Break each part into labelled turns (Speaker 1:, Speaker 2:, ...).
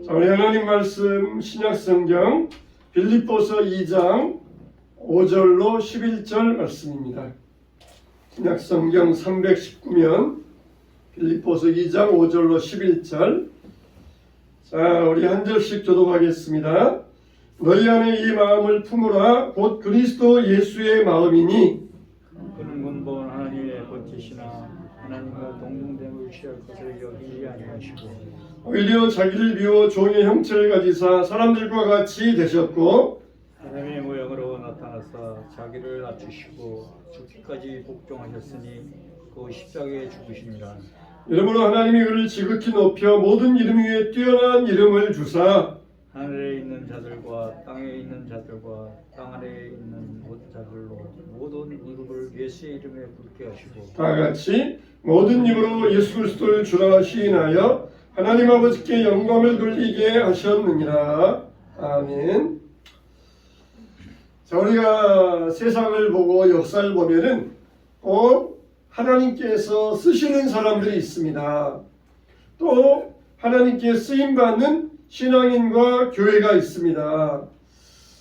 Speaker 1: 자, 우리 하나님 말씀 신약성경 빌립보서 2장 5절로 11절 말씀입니다. 신약성경 319면 빌립보서 2장 5절로 11절. 자, 우리 한 절씩 교독하겠습니다. 너희 안에 이 마음을 품으라. 곧 그리스도 예수의 마음이니
Speaker 2: 그는 근본 하나님의 본체시나 하나님과 동등됨을 취할 것을 여기지 아니하시고
Speaker 1: 오히려 자기를 비워 종의 형체를 가지사 사람들과 같이 되셨고
Speaker 2: 사람의 모양으로 나타나사 자기를 낮추시고 죽기까지 복종하셨으니 그 십자가에 죽으심이라.
Speaker 1: 이러므로 하나님이 그를 지극히 높여 모든 이름 위에 뛰어난 이름을 주사
Speaker 2: 하늘에 있는 자들과 땅에 있는 자들과 땅 아래에 있는 모든 자들로 모든 무릎을 예수의 이름에 꿇게 하시고
Speaker 1: 다 같이 모든 입으로 예수 그리스도를 주라 시인하여 하나님 아버지께 영광을 돌리게 하셨느니라. 아멘. 자, 우리가 세상을 보고 역사를 보면은 꼭 하나님께서 쓰시는 사람들이 있습니다. 또 하나님께 쓰임받는 신앙인과 교회가 있습니다.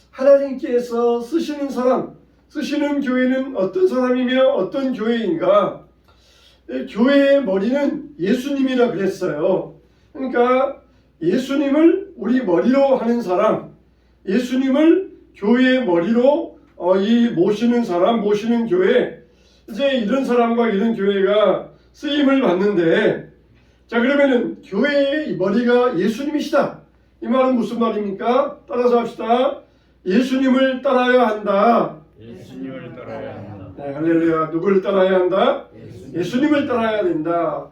Speaker 1: 하나님께서 쓰시는 사람, 쓰시는 교회는 어떤 사람이며 어떤 교회인가? 교회의 머리는 예수님이라 그랬어요. 그러니까 예수님을 우리 머리로 하는 사람, 예수님을 교회의 머리로 모시는 사람, 모시는 교회, 이제 이런 사람과 이런 교회가 쓰임을 받는데, 자, 그러면은 교회의 머리가 예수님이시다. 이 말은 무슨 말입니까? 따라서 합시다. 예수님을 따라야 한다.
Speaker 2: 예수님을 따라야 한다.
Speaker 1: 네, 할렐루야. 누구를 따라야 한다? 예수님을 따라야 된다.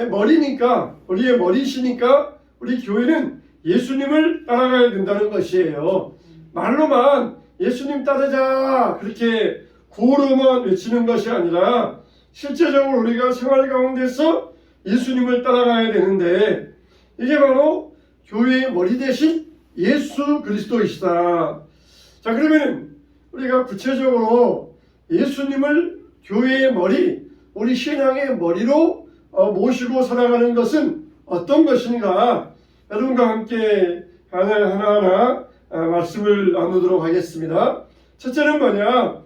Speaker 1: 머리니까, 우리의 머리시니까 우리 교회는 예수님을 따라가야 된다는 것이에요. 말로만 예수님 따르자 그렇게 구호로만 외치는 것이 아니라 실제적으로 우리가 생활 가운데서 예수님을 따라가야 되는데, 이게 바로 교회의 머리 대신 예수 그리스도이시다. 자, 그러면 우리가 구체적으로 예수님을 교회의 머리, 우리 신앙의 머리로 모시고 살아가는 것은 어떤 것인가? 여러분과 함께 하나하나 말씀을 나누도록 하겠습니다. 첫째는 뭐냐?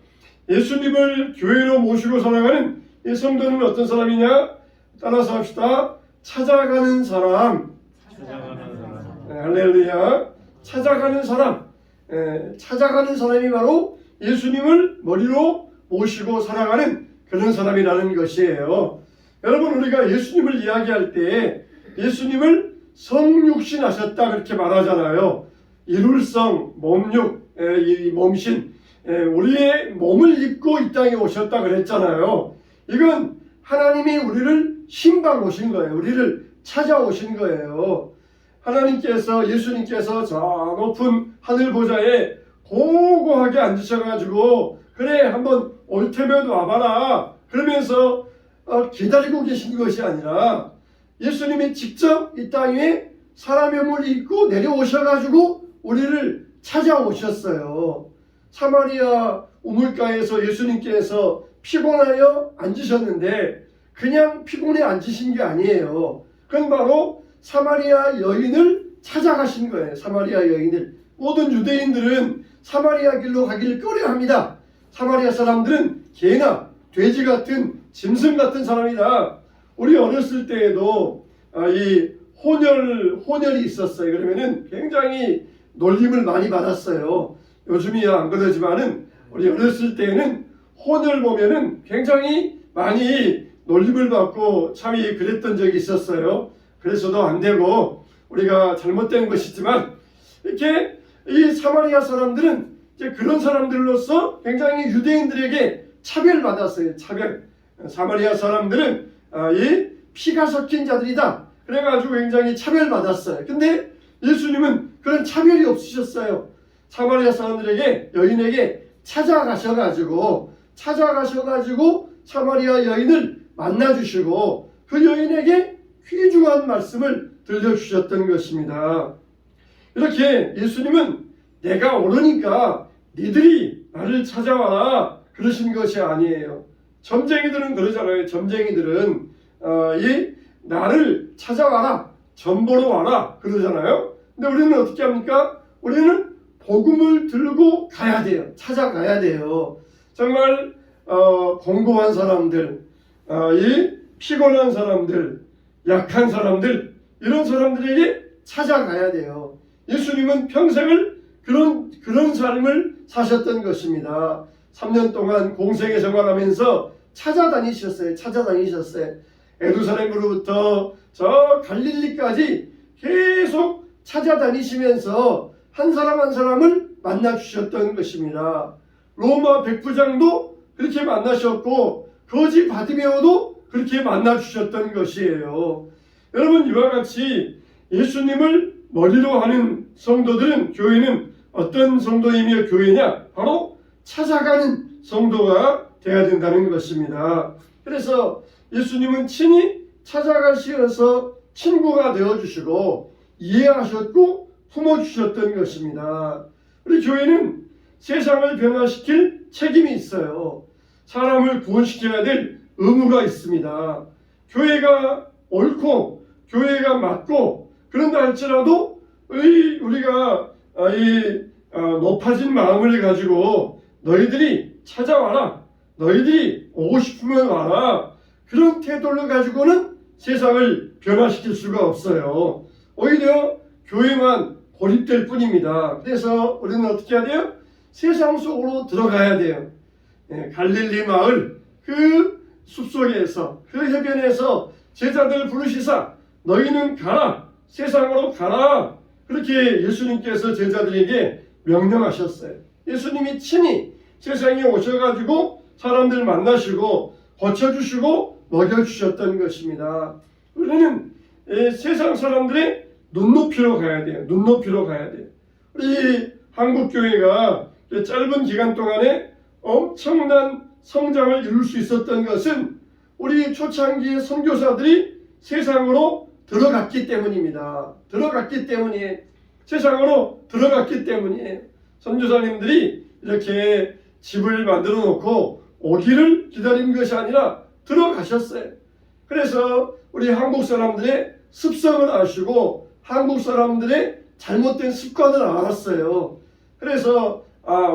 Speaker 1: 예수님을 교회로 모시고 살아가는 이 성도는 어떤 사람이냐? 따라서 합시다. 찾아가는 사람. 할렐루야. 찾아가는 사람. 찾아가는 사람이 바로 예수님을 머리로 모시고 살아가는 그런 사람이라는 것이에요. 여러분, 우리가 예수님을 이야기할 때 예수님을 성육신하셨다 그렇게 말하잖아요. 이룰성, 몸육, 이 몸신, 우리의 몸을 입고 이 땅에 오셨다 그랬잖아요. 이건 하나님이 우리를 신방 오신 거예요. 우리를 찾아오신 거예요. 하나님께서, 예수님께서 저 높은 하늘 보좌에 고고하게 앉으셔가지고 그래 한번 올 테면 와봐라 그러면서 기다리고 계신 것이 아니라 예수님이 직접 이 땅에 사람의 몸을 입고 내려오셔가지고 우리를 찾아오셨어요. 사마리아 우물가에서 예수님께서 피곤하여 앉으셨는데 그냥 피곤해 앉으신 게 아니에요. 그건 바로 사마리아 여인을 찾아가신 거예요. 사마리아 여인을. 모든 유대인들은 사마리아 길로 가기를 꺼려합니다. 사마리아 사람들은 개나 돼지 같은 짐승 같은 사람이다. 우리 어렸을 때에도 이 혼혈이 있었어요. 그러면은 굉장히 놀림을 많이 받았어요. 요즘이야 안 그러지만은 우리 어렸을 때에는 혼혈 보면은 굉장히 많이 놀림을 받고 참이 그랬던 적이 있었어요. 그래서도 안 되고 우리가 잘못된 것이지만 이렇게 이 사마리아 사람들은 이제 그런 사람들로서 굉장히 유대인들에게 차별받았어요. 차별. 사마리아 사람들은 이 피가 섞인 자들이다. 그래가지고 굉장히 차별받았어요. 근데 예수님은 그런 차별이 없으셨어요. 사마리아 사람들에게, 여인에게 찾아가셔가지고 사마리아 여인을 만나주시고 그 여인에게 귀중한 말씀을 들려주셨던 것입니다. 이렇게 예수님은 내가 오르니까 니들이 나를 찾아와라 그러신 것이 아니에요. 점쟁이들은 그러잖아요. 점쟁이들은 나를 찾아와라, 전 보러 와라 그러잖아요. 근데 우리는 어떻게 합니까? 우리는 복음을 들고 가야 돼요. 찾아가야 돼요. 정말 공고한 사람들, 이 피곤한 사람들, 약한 사람들, 이런 사람들에게 찾아가야 돼요. 예수님은 평생을 그런 삶을 사셨던 것입니다. 3년 동안 공생의 생활하면서 찾아다니셨어요. 예루살렘으로부터 저 갈릴리까지 계속 찾아다니시면서 한 사람 한 사람을 만나 주셨던 것입니다. 로마 백부장도 그렇게 만나셨고 거지 바디메오도 그렇게 만나 주셨던 것이에요. 여러분, 이와 같이 예수님을 머리로 하는 성도들은, 교회는 어떤 성도이며 교회냐? 바로 찾아가는 성도가 되어야 된다는 것입니다. 그래서 예수님은 친히 찾아가시어서 친구가 되어주시고 이해하셨고 품어주셨던 것입니다. 우리 교회는 세상을 변화시킬 책임이 있어요. 사람을 구원시켜야 될 의무가 있습니다. 교회가 옳고 교회가 맞고 그런다 할지라도 우리가 높아진 마음을 가지고 너희들이 찾아와라, 너희들이 오고 싶으면 와라, 그런 태도를 가지고는 세상을 변화시킬 수가 없어요. 오히려 교회만 고립될 뿐입니다. 그래서 우리는 어떻게 해야 돼요? 세상 속으로 들어가야 돼요. 갈릴리 마을 그 숲속에서, 그 해변에서 제자들 부르시사 너희는 가라, 세상으로 가라, 그렇게 예수님께서 제자들에게 명령하셨어요. 예수님이 친히 세상에 오셔가지고 사람들 만나시고 고쳐주시고 먹여주셨던 것입니다. 우리는 세상 사람들의 눈높이로 가야 돼요. 눈높이로 가야 돼요. 우리 한국교회가 짧은 기간 동안에 엄청난 성장을 이룰 수 있었던 것은 우리 초창기의 선교사들이 세상으로 들어갔기 때문입니다. 세상으로 들어갔기 때문이에요. 선교사님들이 이렇게 집을 만들어 놓고 오기를 기다린 것이 아니라 들어가셨어요. 그래서 우리 한국 사람들의 습성을 아시고 한국 사람들의 잘못된 습관을 알았어요. 그래서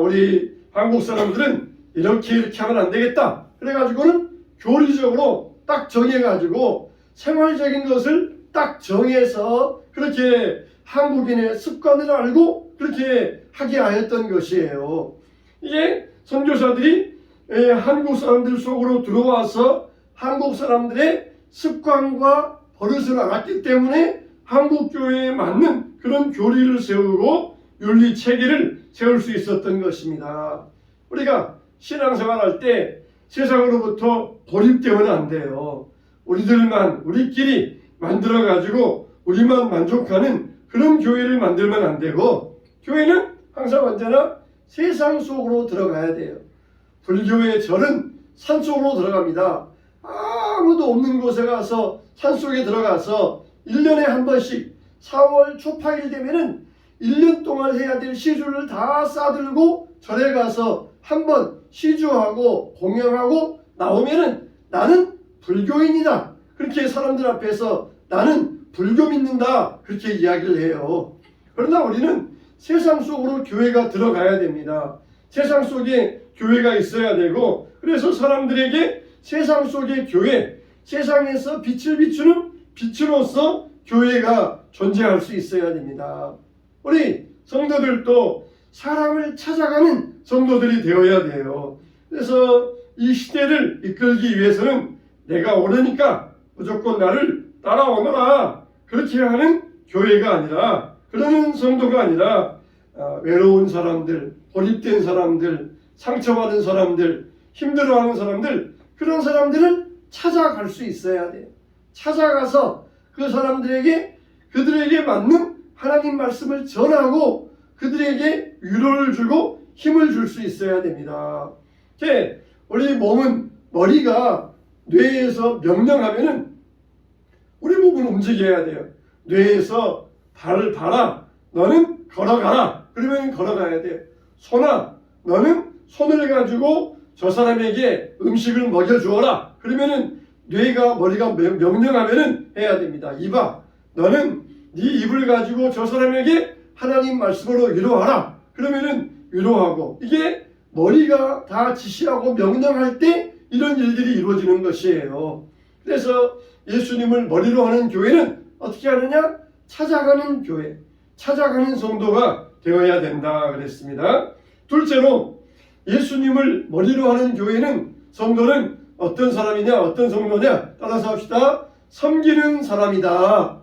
Speaker 1: 우리 한국 사람들은 이렇게 하면 안 되겠다. 그래가지고는 교리적으로 딱 정해가지고 생활적인 것을 딱 정해서 그렇게 한국인의 습관을 알고 그렇게 하게 하였던 것이에요. 이게 선교사들이 한국 사람들 속으로 들어와서 한국 사람들의 습관과 버릇을 알았기 때문에 한국 교회에 맞는 그런 교리를 세우고 윤리 체계를 세울 수 있었던 것입니다. 우리가 신앙생활 할 때 세상으로부터 고립되면 안 돼요. 우리끼리 만들어 가지고 우리만 만족하는 그런 교회를 만들면 안 되고, 교회는 항상 언제나 세상 속으로 들어가야 돼요. 불교의 절은 산 속으로 들어갑니다. 아무도 없는 곳에 가서 산속에 들어가서 1년에 한 번씩 4월 초파일 되면은 1년 동안 해야 될 시주를 다 싸들고 절에 가서 한번 시주하고 공양하고 나오면은 나는 불교인이다, 그렇게 사람들 앞에서 나는 불교 믿는다, 그렇게 이야기를 해요. 그러나 우리는 세상 속으로 교회가 들어가야 됩니다. 세상 속에 교회가 있어야 되고, 그래서 사람들에게 세상 속의 교회, 세상에서 빛을 비추는 빛으로서 교회가 존재할 수 있어야 됩니다. 우리 성도들도 사람을 찾아가는 성도들이 되어야 돼요. 그래서 이 시대를 이끌기 위해서는 내가 오르니까 무조건 나를 따라오너라, 그렇게 하는 교회가 아니라, 그러는 성도가 아니라 외로운 사람들, 고립된 사람들, 상처받은 사람들, 힘들어하는 사람들, 그런 사람들을 찾아갈 수 있어야 돼요. 찾아가서 그 사람들에게 그들에게 맞는 하나님 말씀을 전하고 그들에게 위로를 주고 힘을 줄 수 있어야 됩니다. 우리 몸은, 머리가 뇌에서 명령하면은 우리 몸은 움직여야 돼요. 뇌에서 발을 봐라, 너는 걸어가라, 그러면 걸어가야 돼요. 손아, 너는 손을 가지고 저 사람에게 음식을 먹여주어라, 그러면은 뇌가, 머리가 명령하면은 해야 됩니다. 입아, 너는 네 입을 가지고 저 사람에게 하나님 말씀으로 위로하라. 그러면은 위로하고, 이게 머리가 다 지시하고 명령할 때 이런 일들이 이루어지는 것이에요. 그래서 예수님을 머리로 하는 교회는 어떻게 하느냐? 찾아가는 교회, 찾아가는 성도가 되어야 된다 그랬습니다. 둘째로, 예수님을 머리로 하는 교회는, 성도는 어떤 사람이냐, 어떤 성도냐? 따라서 합시다. 섬기는 사람이다.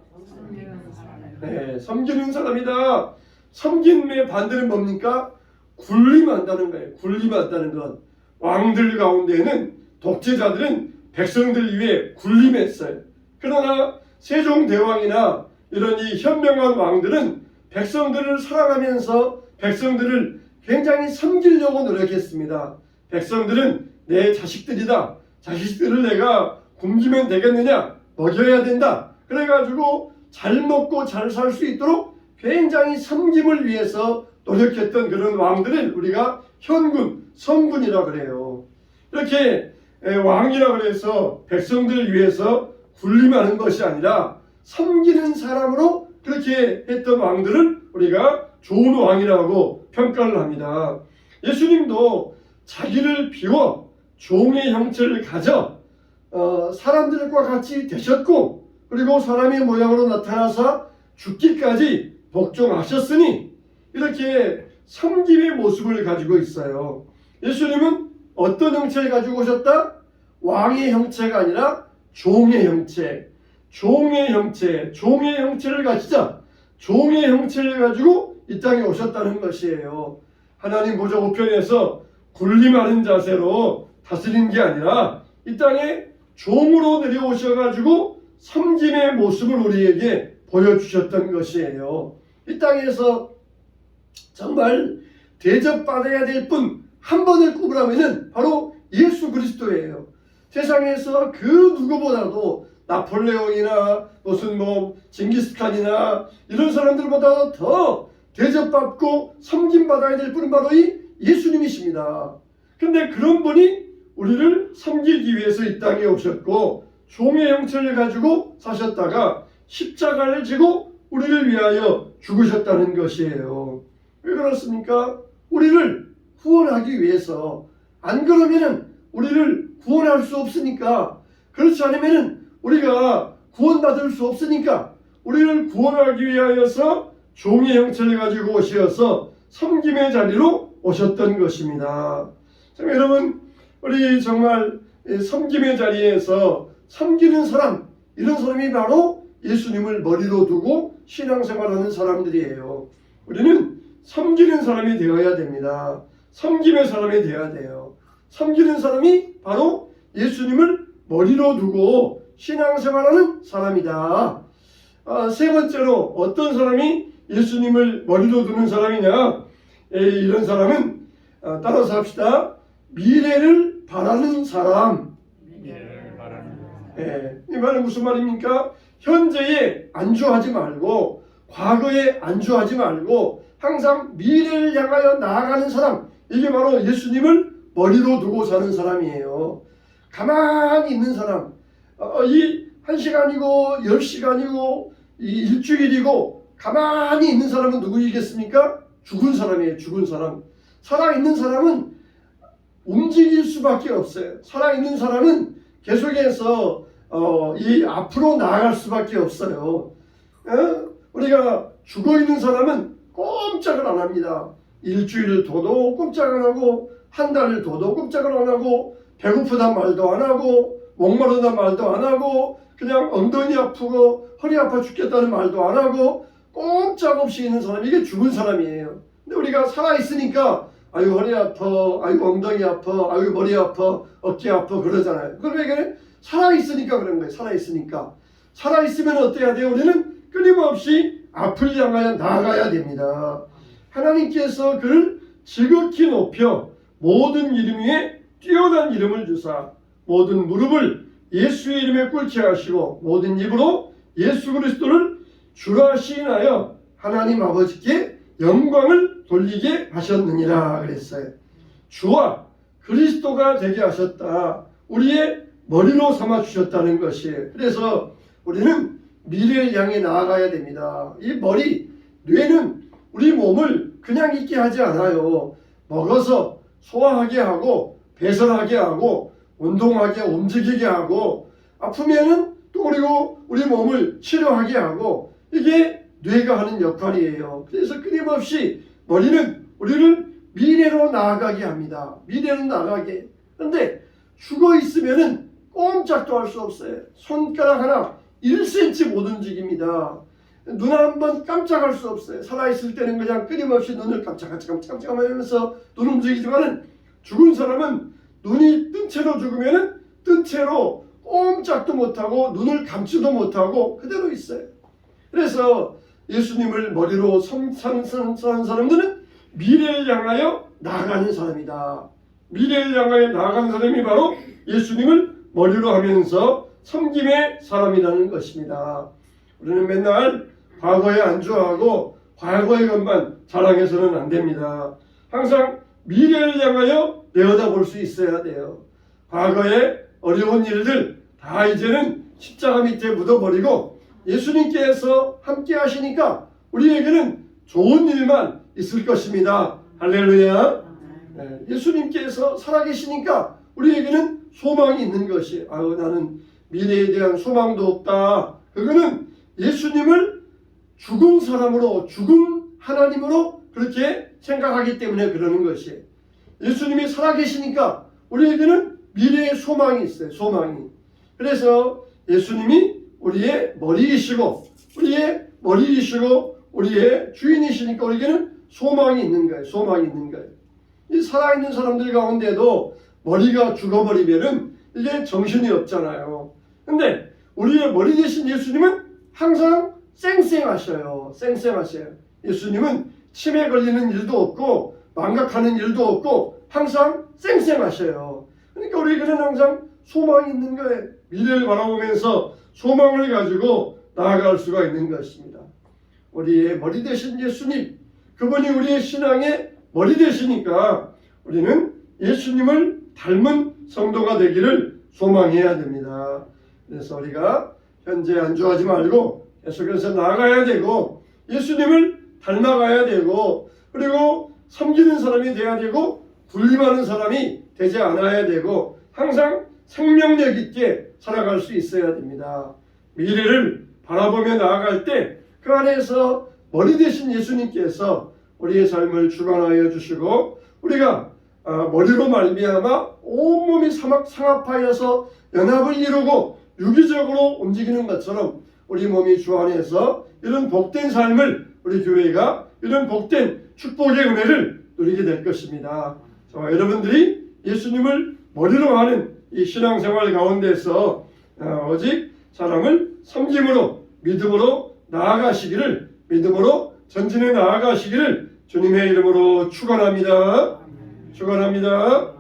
Speaker 1: 네, 섬기는 사람이다. 섬김의 반대는 뭡니까? 군림한다는 거예요. 군림한다는 것. 왕들 가운데는, 독재자들은 백성들 위해 군림했어요. 그러나 세종대왕이나 이런 이 현명한 왕들은 백성들을 사랑하면서 백성들을 굉장히 섬기려고 노력했습니다. 백성들은 내 자식들이다. 자식들을 내가 굶기면 되겠느냐? 먹여야 된다. 그래가지고 잘 먹고 잘 살 수 있도록 굉장히 섬김을 위해서 노력했던 그런 왕들을 우리가 현군, 성군이라 그래요. 이렇게 왕이라 그래서 백성들을 위해서 군림하는 것이 아니라 섬기는 사람으로 그렇게 했던 왕들을 우리가 좋은 왕이라고 평가를 합니다. 예수님도 자기를 비워 종의 형체를 가져 사람들과 같이 되셨고, 그리고 사람의 모양으로 나타나서 죽기까지 복종하셨으니 이렇게 섬김의 모습을 가지고 있어요. 예수님은 어떤 형체를 가지고 오셨다? 왕의 형체가 아니라 종의 형체, 종의 형체를 가지자. 종의 형체를 가지고 이 땅에 오셨다는 것이에요. 하나님 보좌 우편에서 군림하는 자세로 다스린 게 아니라 이 땅에 종으로 내려오셔가지고 섬김의 모습을 우리에게 보여주셨던 것이에요. 이 땅에서 정말 대접받아야 될 분 한 번을 꼽으라면 바로 예수 그리스도예요. 세상에서 그 누구보다도 나폴레옹이나 무슨 징기스칸이나 이런 사람들보다 더 대접받고 섬김받아야 될 분은 바로 이 예수님이십니다. 그런데 그런 분이 우리를 섬기기 위해서 이 땅에 오셨고 종의 형체를 가지고 사셨다가 십자가를 지고 우리를 위하여 죽으셨다는 것이에요. 왜 그렇습니까? 우리를 구원하기 위해서. 안 그러면은 우리를 구원할 수 없으니까. 그렇지 않으면은 우리가 구원받을 수 없으니까 우리를 구원하기 위하여서 종의 형체를 가지고 오셔서 섬김의 자리로 오셨던 것입니다. 참 여러분, 우리 정말 섬김의 자리에서 섬기는 사람, 이런 사람이 바로 예수님을 머리로 두고 신앙생활하는 사람들이에요. 우리는 섬기는 사람이 되어야 됩니다. 섬김의 사람이 되어야 돼요. 섬기는 사람이 바로 예수님을 머리로 두고 신앙생활하는 사람이다. 세 번째로 어떤 사람이 예수님을 머리로 두는 사람이냐? 이런 사람은 따라서 합시다. 미래를 바라는 사람. 이 말은 무슨 말입니까? 현재에 안주하지 말고 과거에 안주하지 말고 항상 미래를 향하여 나아가는 사람. 이게 바로 예수님을 머리로 두고 사는 사람이에요. 가만히 있는 사람. 이 1시간이고 10시간이고 이 일주일이고 가만히 있는 사람은 누구이겠습니까? 죽은 사람이에요. 죽은 사람. 살아있는 사람은 움직일 수밖에 없어요. 살아있는 사람은 계속해서 이 앞으로 나아갈 수밖에 없어요. 우리가 죽어있는 사람은 꼼짝을 안 합니다. 일주일을 둬도 꼼짝 안 하고 한 달을 둬도 꼼짝을 안 하고 배고프단 말도 안 하고 목마르단 말도 안 하고 그냥 엉덩이 아프고 허리 아파 죽겠다는 말도 안 하고 꼼짝없이 있는 사람이 이게 죽은 사람이에요. 근데 우리가 살아있으니까 아유 허리 아파, 아유 엉덩이 아파, 아유 머리 아파, 어깨 아파 그러잖아요. 그럼 왜 그래? 살아있으니까 그런 거예요. 살아있으니까. 살아있으면 어때야 돼요? 우리는 끊임없이 앞을 향하여 나아가야 됩니다. 하나님께서 그를 지극히 높여 모든 이름 위에 뛰어난 이름을 주사 모든 무릎을 예수의 이름에 꿇게 하시고 모든 입으로 예수 그리스도를 주라 시인하여 하나님 아버지께 영광을 돌리게 하셨느니라 그랬어요. 주와 그리스도가 되게 하셨다. 우리의 머리로 삼아 주셨다는 것이에요. 그래서 우리는 미래를 향해 나아가야 됩니다. 이 머리, 뇌는 우리 몸을 그냥 있게 하지 않아요. 먹어서 소화하게 하고 배설하게 하고 운동하게 움직이게 하고 아프면은 또 그리고 우리 몸을 치료하게 하고 이게 뇌가 하는 역할이에요. 그래서 끊임없이 머리는 우리를 미래로 나아가게 합니다. 미래로 나아가게. 그런데 죽어 있으면은 꼼짝도 할 수 없어요. 손가락 하나 1cm 못 움직입니다. 눈 한 번 깜짝할 수 없어요. 살아있을 때는 그냥 끊임없이 눈을 깜짝깜짝 하면서 눈 움직이지만은 죽은 사람은 눈이 뜬 채로 죽으면은 뜬 채로 꼼짝도 못하고 눈을 감지도 못하고 그대로 있어요. 그래서 예수님을 머리로 사는 사람들은 미래를 향하여 나아가는 사람이다. 미래를 향하여 나아가는 사람이 바로 예수님을 머리로 하면서 섬김의 사람이라는 것입니다. 우리는 맨날 과거에 안주하고 과거의 것만 자랑해서는 안 됩니다. 항상 미래를 향하여 내어다볼 수 있어야 돼요. 과거의 어려운 일들 다 이제는 십자가 밑에 묻어버리고 예수님께서 함께 하시니까 우리에게는 좋은 일만 있을 것입니다. 할렐루야. 네, 예수님께서 살아계시니까 우리에게는 소망이 있는 것이 아유 나는 미래에 대한 소망도 없다. 그거는 예수님을 죽은 사람으로 죽은 하나님으로 그렇게 생각하기 때문에 그러는 것이에요. 예수님이 살아계시니까 우리에게는 미래의 소망이 있어요. 소망이. 그래서 예수님이 우리의 머리이시고 우리의 주인이시니까 우리에게는 소망이 있는 거예요. 소망이 있는 거예요. 이 살아있는 사람들 가운데도 머리가 죽어버리면은 이게 정신이 없잖아요. 근데 우리의 머리 대신 예수님은 항상 쌩쌩하셔요. 쌩쌩하셔요. 예수님은 치매 걸리는 일도 없고 망각하는 일도 없고 항상 쌩쌩하셔요. 그러니까 우리에게는 항상 소망이 있는 거예요. 미래를 바라보면서 소망을 가지고 나아갈 수가 있는 것입니다. 우리의 머리 대신 예수님, 그분이 우리의 신앙의 머리 되시니까 우리는 예수님을 닮은 성도가 되기를 소망해야 됩니다. 그래서 우리가 현재 안주하지 말고 계속해서 나아가야 되고 예수님을 닮아가야 되고 그리고 섬기는 사람이 돼야 되고 군림하는 사람이 되지 않아야 되고 항상 생명력 있게 살아갈 수 있어야 됩니다. 미래를 바라보며 나아갈 때 그 안에서 머리 대신 예수님께서 우리의 삶을 주관하여 주시고 우리가 머리로 말미암아 온몸이 상합하여서 연합을 이루고 유기적으로 움직이는 것처럼 우리 몸이 주 안에서 이런 복된 삶을 우리 교회가 이런 복된 축복의 은혜를 누리게 될 것입니다. 저와 여러분들이 예수님을 머리로 하는 이 신앙생활 가운데서 오직 사람을 섬김으로 믿음으로 나아가시기를 믿음으로 전진해 나아가시기를 주님의 이름으로 축원합니다. 축원합니다.